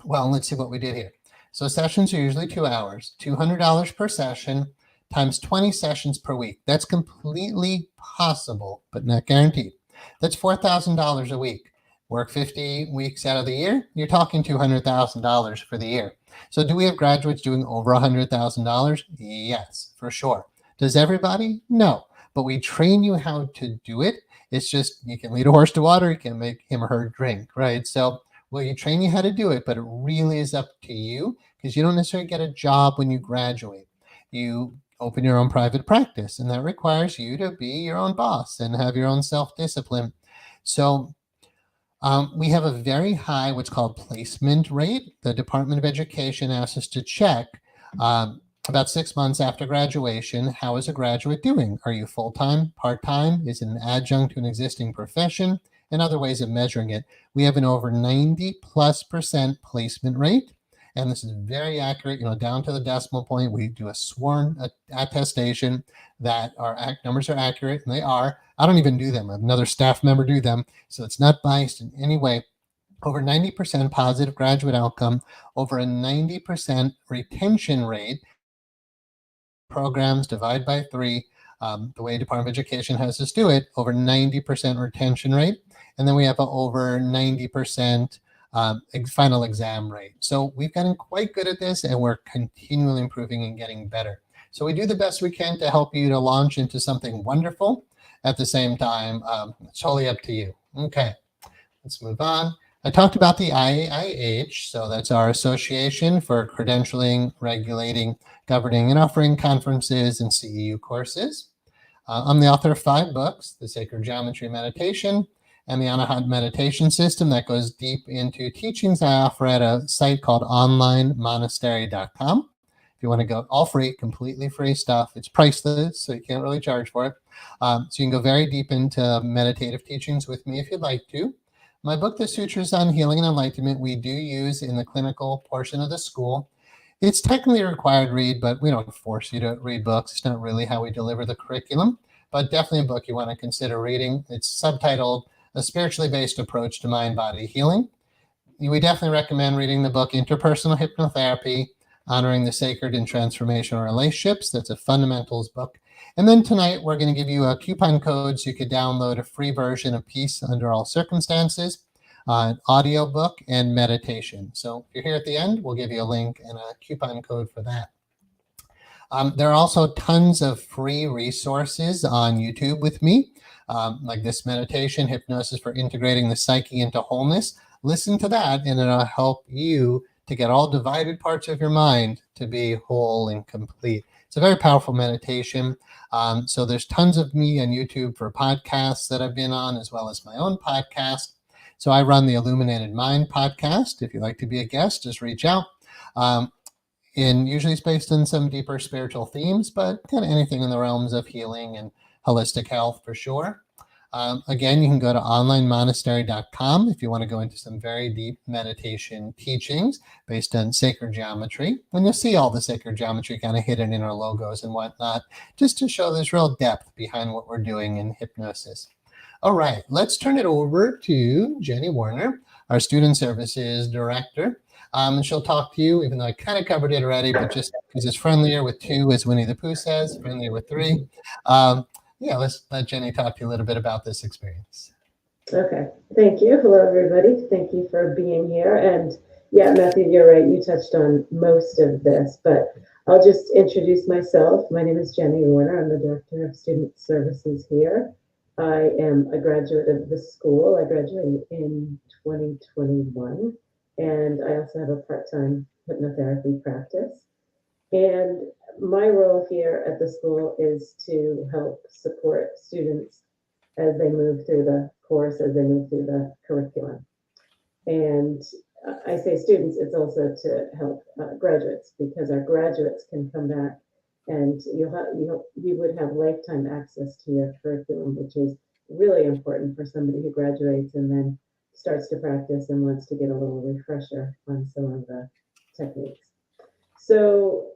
Well, let's see what we did here. So sessions are usually 2 hours, $200 per session times 20 sessions per week. That's completely possible, but not guaranteed. That's $4,000 a week. Work 50 weeks out of the year, you're talking $200,000 for the year. So do we have graduates doing over $100,000? Yes, for sure. Does everybody? No. But we train you how to do it. It's just, you can lead a horse to water, you can make him or her drink, right? So we train you how to do it, but it really is up to you, because you don't necessarily get a job when you graduate. You open your own private practice, and that requires you to be your own boss and have your own self-discipline. So we have a very high, what's called placement rate. The Department of Education asks us to check about 6 months after graduation, how is a graduate doing? Are you full-time, part-time? Is it an adjunct to an existing profession? And other ways of measuring it. We have an over 90+% placement rate. And this is very accurate, down to the decimal point. We do a sworn attestation that our numbers are accurate, and they are. I don't even do them. I have another staff member do them. So it's not biased in any way. Over 90% positive graduate outcome, over a 90% retention rate. Programs divide by 3. The way Department of Education has us do it, over 90% retention rate. And then we have a over 90% final exam rate. So we've gotten quite good at this, and we're continually improving and getting better. So we do the best we can to help you to launch into something wonderful. At the same time, it's totally up to you. Okay, let's move on. I talked about the IIH, so that's our Association for Credentialing, Regulating, Governing, and Offering Conferences and CEU courses. I'm the author of 5 books, The Sacred Geometry Meditation, and the Anahata Meditation System that goes deep into teachings I offer at a site called onlinemonastery.com. If you want to go, all free, completely free stuff. It's priceless, so you can't really charge for it. So you can go very deep into meditative teachings with me if you'd like to. My book, The Sutras on Healing and Enlightenment, we do use in the clinical portion of the school. It's technically a required read, but we don't force you to read books. It's not really how we deliver the curriculum, but definitely a book you want to consider reading. It's subtitled A Spiritually Based Approach to Mind-Body Healing. We definitely recommend reading the book Interpersonal Hypnotherapy, Honoring the Sacred in Transformational Relationships. That's a fundamentals book. And then tonight, we're going to give you a coupon code so you could download a free version of Peace Under All Circumstances, an audiobook, and meditation. So if you're here at the end, we'll give you a link and a coupon code for that. There are also tons of free resources on YouTube with me, like this meditation, Hypnosis for Integrating the Psyche into Wholeness. Listen to that, and it'll help you to get all divided parts of your mind to be whole and complete. It's a very powerful meditation. So there's tons of me on YouTube for podcasts that I've been on, as well as my own podcast. So I run the Illuminated Mind podcast. If you'd like to be a guest, just reach out. And usually it's based on some deeper spiritual themes, but kind of anything in the realms of healing and holistic health for sure. Again, you can go to onlinemonastery.com if you want to go into some very deep meditation teachings based on sacred geometry. And you'll see all the sacred geometry kind of hidden in our logos and whatnot, just to show there's real depth behind what we're doing in hypnosis. All right, let's turn it over to Jenny Warner, our Student Services Director. And she'll talk to you, even though I kind of covered it already, but just because it's friendlier with 2, as Winnie the Pooh says, friendlier with 3. Let's let Jenny talk to you a little bit about this experience.
Okay, thank you. Hello, everybody. Thank you for being here. And Yeah, Matthew, you're right. You touched on most of this, but I'll just introduce myself. My name is Jenny Warner. I'm the Director of Student Services here. I am a graduate of the school. I graduated in 2021, and I also have a part-time hypnotherapy practice. And my role here at the school is to help support students as they move through the course, as they move through the curriculum. And I say students, it's also to help graduates, because our graduates can come back and you would have lifetime access to your curriculum, which is really important for somebody who graduates and then starts to practice and wants to get a little refresher on some of the techniques. So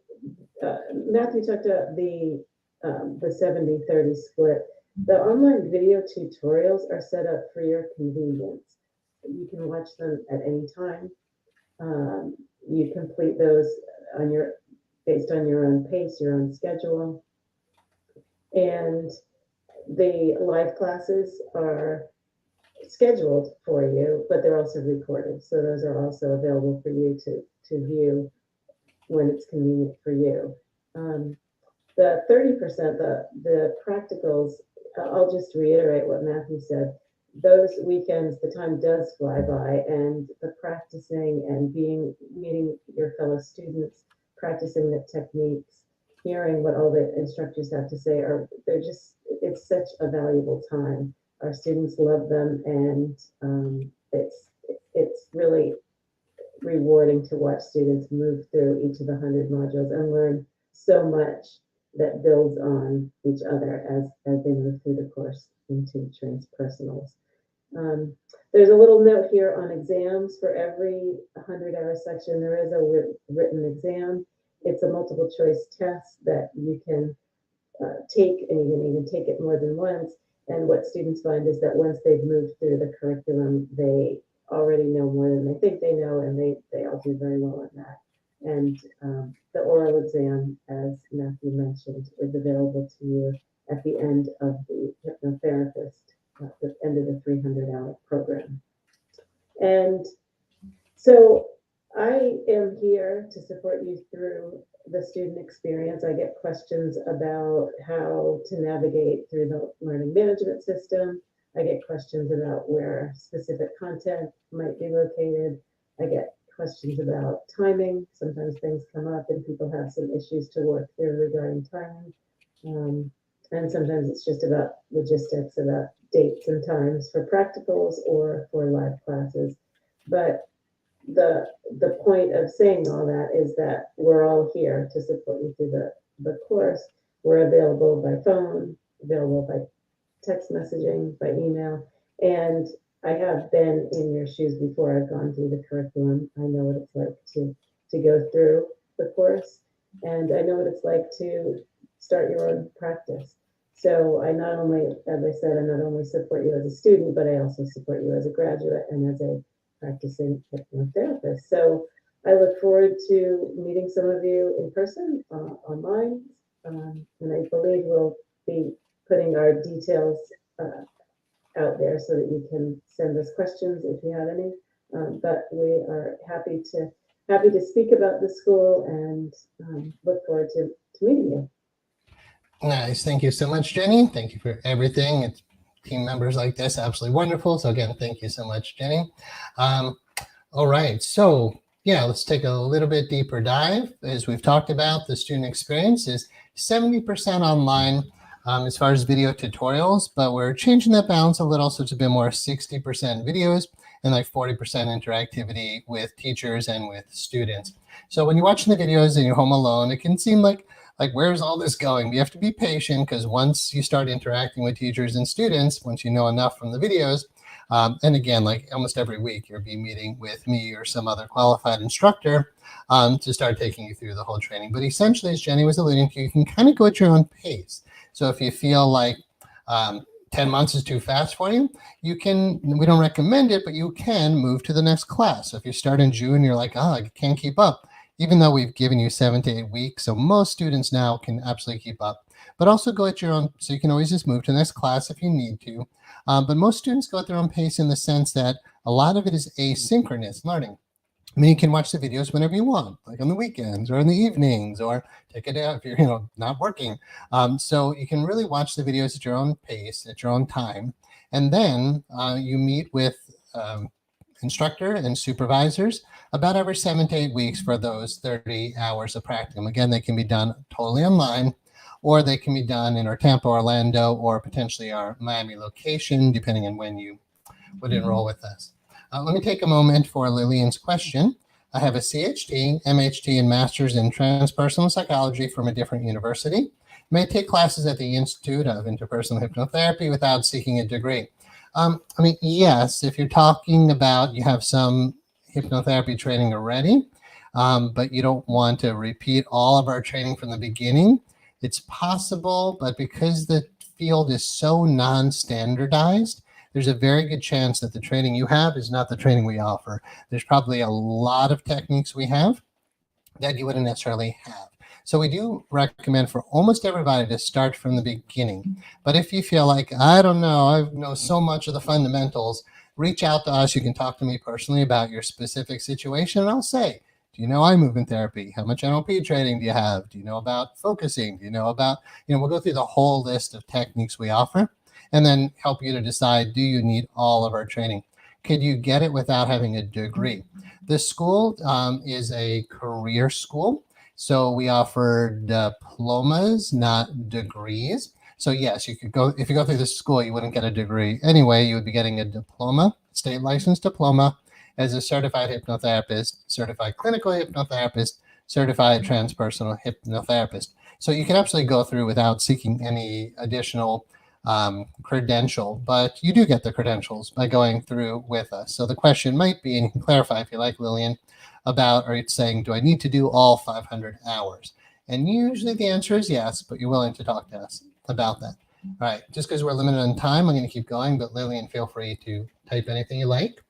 Matthew talked about the 70-30 split. The online video tutorials are set up for your convenience. You can watch them at any time. You complete those on your based on your own pace, your own schedule. And the live classes are scheduled for you, but they're also recorded. So those are also available for you to view when it's convenient for you. The 30%, the practicals, I'll just reiterate what Matthew said. Those weekends, the time does fly by, and the practicing and meeting your fellow students, practicing the techniques, hearing what all the instructors have to say, it's such a valuable time. Our students love them, and it's really rewarding to watch students move through each of the 100 modules and learn so much that builds on each other as they move through the course into transpersonals. There's a little note here on exams. For every 100-hour section, there is a written exam. It's a multiple choice test that you can take, and you can even take it more than once. And what students find is that once they've moved through the curriculum, they already know more than they think they know, and they all do very well in that. And the oral exam, as Matthew mentioned, is available to you at the end of the hypnotherapist, at the end of the 300-hour program. And so I am here to support you through the student experience. I get questions about how to navigate through the learning management system. I get questions about where specific content might be located. I get questions about timing. Sometimes things come up and people have some issues to work through regarding timing. And sometimes it's just about logistics, about dates and times for practicals or for live classes. But the point of saying all that is that we're all here to support you through the course. We're available by phone, available by text messaging, by email. And I have been in your shoes before. I've gone through the curriculum. I know what it's like to go through the course, and I know what it's like to start your own practice. So I not only, as I said, I not only support you as a student, but I also support you as a graduate and as a practicing hypnotherapist. So I look forward to meeting some of you in person, online, and I believe we'll be putting our details out there so that you can send us questions if you have any. But we are happy to speak about the school and look forward to meeting you.
Nice. Thank you so much, Jenny. Thank you for everything. It's team members like this, absolutely wonderful. So again, thank you so much, Jenny. All right. So yeah, let's take a little bit deeper dive. As we've talked about, the student experience is 70% online as far as video tutorials, but we're changing that balance a little, so it's a bit more 60% videos and like 40% interactivity with teachers and with students. So when you're watching the videos and you're home alone, it can seem like where's all this going? You have to be patient, because once you start interacting with teachers and students, once you know enough from the videos, and again, like almost every week, you'll be meeting with me or some other qualified instructor to start taking you through the whole training. But essentially, as Jenny was alluding to, you can kind of go at your own pace. So if you feel like 10 months is too fast for you, we don't recommend it, but you can move to the next class. So if you start in June, you're like, oh, I can't keep up, even though we've given you 7 to 8 weeks. So most students now can absolutely keep up, but also go at your own. So you can always just move to the next class if you need to. But most students go at their own pace in the sense that a lot of it is asynchronous learning. I mean, you can watch the videos whenever you want, like on the weekends or in the evenings, or take a day out if you're, not working. So you can really watch the videos at your own pace, at your own time. And then you meet with instructor and supervisors about every 7 to 8 weeks for those 30 hours of practicum. Again, they can be done totally online, or they can be done in our Tampa, Orlando, or potentially our Miami location, depending on when you would enroll with us. Let me take a moment for Lillian's question. I have a CHT, MHT, and Master's in Transpersonal Psychology from a different university. May take classes at the Institute of Interpersonal Hypnotherapy without seeking a degree. Yes, if you're talking about you have some hypnotherapy training already, but you don't want to repeat all of our training from the beginning, it's possible, but because the field is so non-standardized, there's a very good chance that the training you have is not the training we offer. There's probably a lot of techniques we have that you wouldn't necessarily have. So we do recommend for almost everybody to start from the beginning. But if you feel like, I don't know, I know so much of the fundamentals, reach out to us. You can talk to me personally about your specific situation, and I'll say, do you know eye movement therapy? How much NLP training do you have? Do you know about focusing? Do you know about, we'll go through the whole list of techniques we offer and then help you to decide, do you need all of our training? Could you get it without having a degree? This school is a career school. So we offer diplomas, not degrees. So yes, you could go, if you go through this school, you wouldn't get a degree anyway. You would be getting a diploma, state licensed diploma as a certified hypnotherapist, certified clinical hypnotherapist, certified transpersonal hypnotherapist. So you can absolutely go through without seeking any additional credential, but you do get the credentials by going through with us. So the question might be, and you can clarify if you like, Lillian, about, are you saying, do I need to do all 500 hours? And usually the answer is yes, but you're willing to talk to us about that. All right, just because we're limited on time, I'm going to keep going, but Lillian, feel free to type anything you like.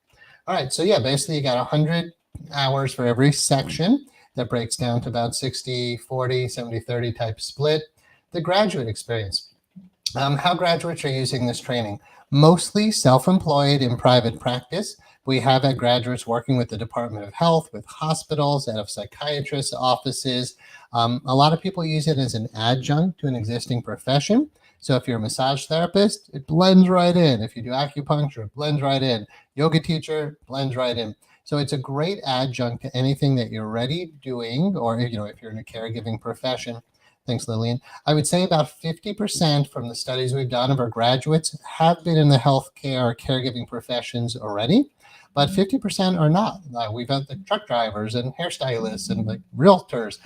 All right, so yeah, basically you got 100 hours for every section. That breaks down to about 60, 40, 70, 30 type split. The graduate experience. How graduates are using this training? Mostly self-employed in private practice. We have had graduates working with the Department of Health, with hospitals, out of psychiatrists' offices. A lot of people use it as an adjunct to an existing profession. So if you're a massage therapist, it blends right in. If you do acupuncture, it blends right in. Yoga teacher, blends right in. So it's a great adjunct to anything that you're already doing, or if you're in a caregiving profession. Thanks, Lillian. I would say about 50% from the studies we've done of our graduates have been in the healthcare or caregiving professions already, but 50% are not. We've had the truck drivers and hairstylists and like realtors.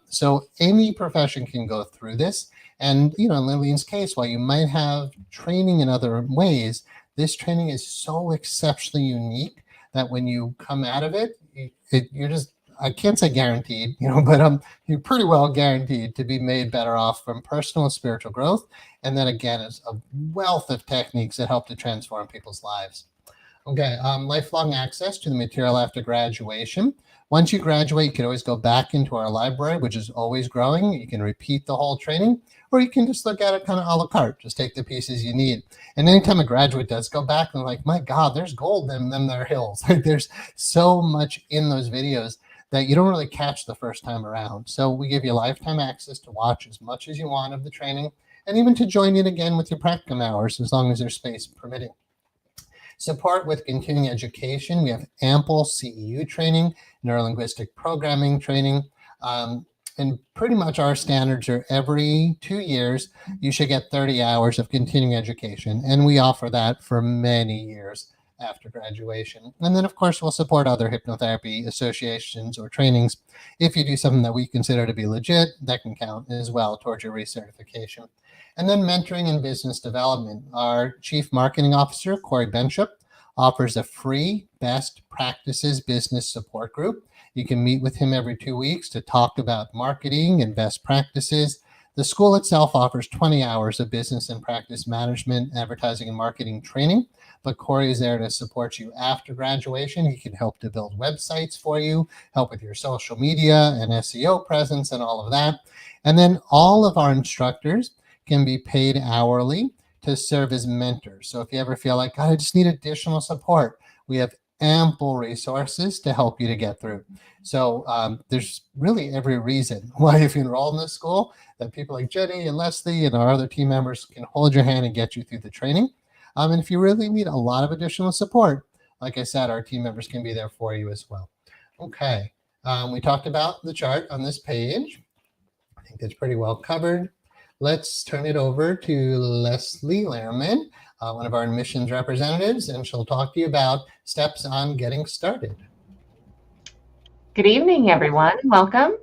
So any profession can go through this. And, in Lillian's case, while you might have training in other ways, this training is so exceptionally unique that when you come out of it, you're just, I can't say guaranteed, but you're pretty well guaranteed to be made better off from personal and spiritual growth. And then again, it's a wealth of techniques that help to transform people's lives. Okay, lifelong access to the material after graduation. Once you graduate, you can always go back into our library, which is always growing. You can repeat the whole training, or you can just look at it kind of a la carte, just take the pieces you need. And anytime a graduate does go back, and like, my God, there's gold in them there hills. There's so much in those videos that you don't really catch the first time around. So we give you lifetime access to watch as much as you want of the training, and even to join in again with your practicum hours, as long as there's space permitting. Support with continuing education. We have ample CEU training, neurolinguistic programming training, and pretty much our standards are every 2 years, you should get 30 hours of continuing education. And we offer that for many years after graduation. And then, of course, we'll support other hypnotherapy associations or trainings. If you do something that we consider to be legit, that can count as well towards your recertification. And then mentoring and business development. Our Chief Marketing Officer, Corey Benship, offers a free best practices business support group. You can meet with him every 2 weeks to talk about marketing and best practices. The school itself offers 20 hours of business and practice management, advertising, and marketing training. But Corey is there to support you after graduation. He can help to build websites for you, help with your social media and SEO presence and all of that. And then all of our instructors can be paid hourly to serve as mentors. So if you ever feel like, God, I just need additional support, we have ample resources to help you to get through. So there's really every reason why, if you enroll in this school, that people like Jenny and Leslie and our other team members can hold your hand and get you through the training. And if you really need a lot of additional support, like I said, our team members can be there for you as well. Okay, we talked about the chart on this page. I think that's pretty well covered. Let's turn it over to Leslie Lehrman, one of our admissions representatives, and she'll talk to you about steps on getting started.
Good evening, everyone. Welcome.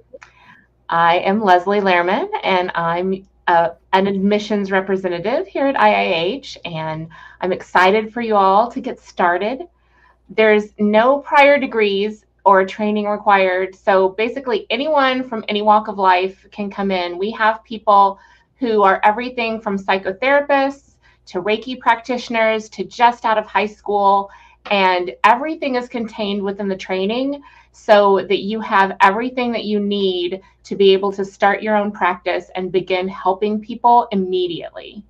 I am Leslie Lehrman, and I'm an admissions representative here at IIH, and I'm excited for you all to get started. There's no prior degrees or training required, so basically anyone from any walk of life can come in. We have people who are everything from psychotherapists to Reiki practitioners to just out of high school, and everything is contained within the training so that you have everything that you need to be able to start your own practice and begin helping people immediately.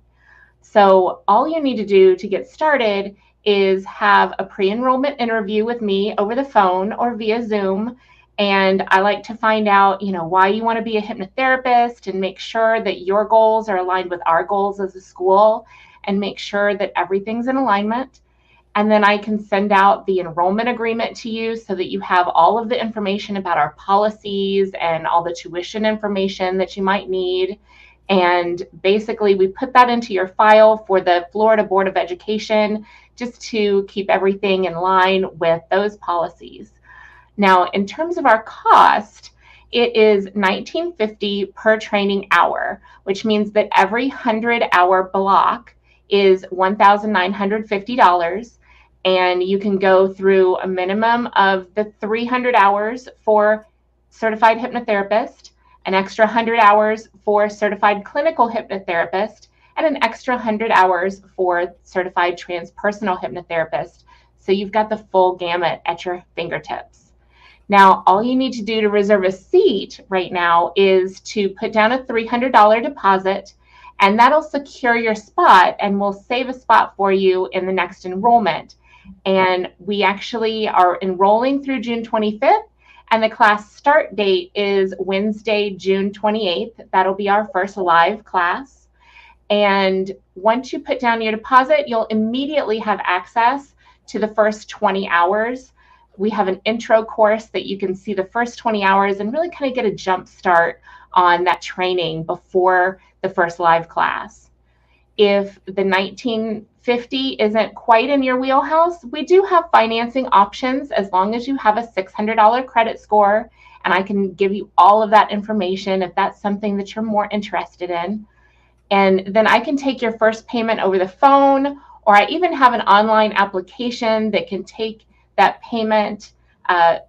So all you need to do to get started is have a pre-enrollment interview with me over the phone or via Zoom. And I like to find out, why you want to be a hypnotherapist and make sure that your goals are aligned with our goals as a school and make sure that everything's in alignment. And then I can send out the enrollment agreement to you so that you have all of the information about our policies and all the tuition information that you might need. And basically, we put that into your file for the Florida Board of Education just to keep everything in line with those policies. Now, in terms of our cost, it is $19.50 per training hour, which means that every 100-hour block is $1,950. And you can go through a minimum of the 300 hours for certified hypnotherapist, an extra 100 hours for certified clinical hypnotherapist, and an extra 100 hours for certified transpersonal hypnotherapist. So you've got the full gamut at your fingertips. Now, all you need to do to reserve a seat right now is to put down a $300 deposit, and that'll secure your spot, and we'll save a spot for you in the next enrollment. And we actually are enrolling through June 25th, and the class start date is Wednesday, June 28th. That'll be our first live class. And once you put down your deposit, you'll immediately have access to the first 20 hours. We have an intro course that you can see the first 20 hours and really kind of get a jump start on that training before the first live class. If the $19.50 isn't quite in your wheelhouse, we do have financing options as long as you have a $600 credit score, and I can give you all of that information if that's something that you're more interested in. And then I can take your first payment over the phone, or I even have an online application that can take that payment that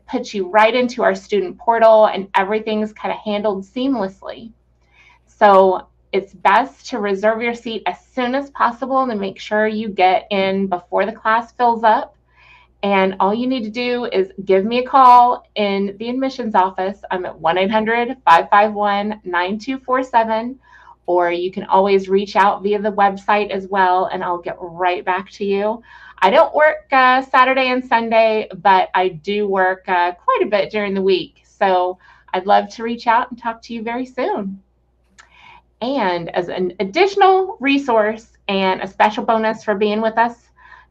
puts you right into our student portal, and everything's kind of handled seamlessly. So it's best to reserve your seat as soon as possible and make sure you get in before the class fills up. And all you need to do is give me a call in the admissions office. I'm at 1-800-551-9247, or you can always reach out via the website as well, and I'll get right back to you. I don't work Saturday and Sunday, but I do work quite a bit during the week. So I'd love to reach out and talk to you very soon. And as an additional resource and a special bonus for being with us,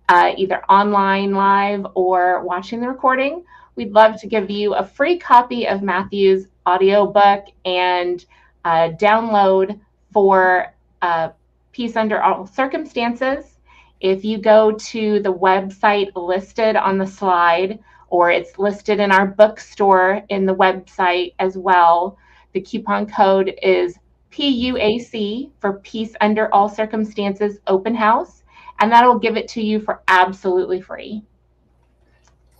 either online, live, or watching the recording, we'd love to give you a free copy of Matthew's audiobook and download for Peace Under All Circumstances. If you go to the website listed on the slide, or it's listed in our bookstore in the website as well, the coupon code is PUAC for Peace Under All Circumstances Open House, and that'll give it to you for absolutely free.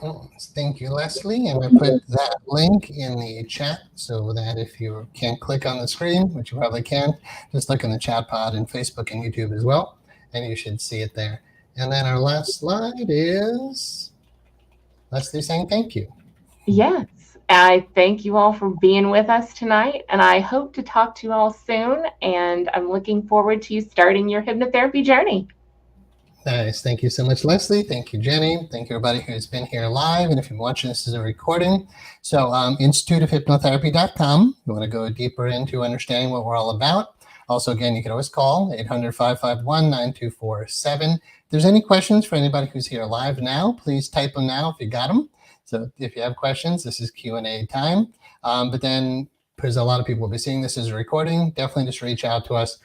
Oh, thank you, Leslie. And I put that link in the chat so that if you can't click on the screen, which you probably can, just look in the chat pod in Facebook and YouTube as well, and you should see it there. And then our last slide is Leslie saying thank you.
Yes. I thank you all for being with us tonight, and I hope to talk to you all soon, and I'm looking forward to you starting your hypnotherapy journey.
Nice. Thank you so much, Leslie. Thank you, Jenny. Thank you, everybody who's been here live. And if you're watching this as a recording, so instituteofhypnotherapy.com. You want to go deeper into understanding what we're all about. Also, again, you can always call 800-551-9247. If there's any questions for anybody who's here live now, please type them now if you got them. So if you have questions, this is Q&A time. But then, because a lot of people will be seeing this as a recording, definitely just reach out to us.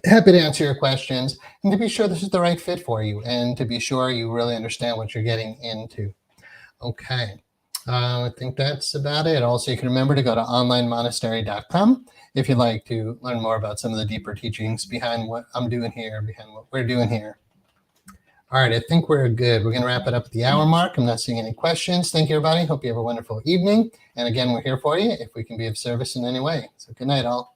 Happy to answer your questions and to be sure this is the right fit for you and to be sure you really understand what you're getting into. Okay, I think that's about it. Also, you can remember to go to onlinemonastery.com if you'd like to learn more about some of the deeper teachings behind what I'm doing here, behind what we're doing here. All right, I think we're good. We're going to wrap it up at the hour mark. I'm not seeing any questions. Thank you, everybody. Hope you have a wonderful evening. And again, we're here for you if we can be of service in any way. So good night, all.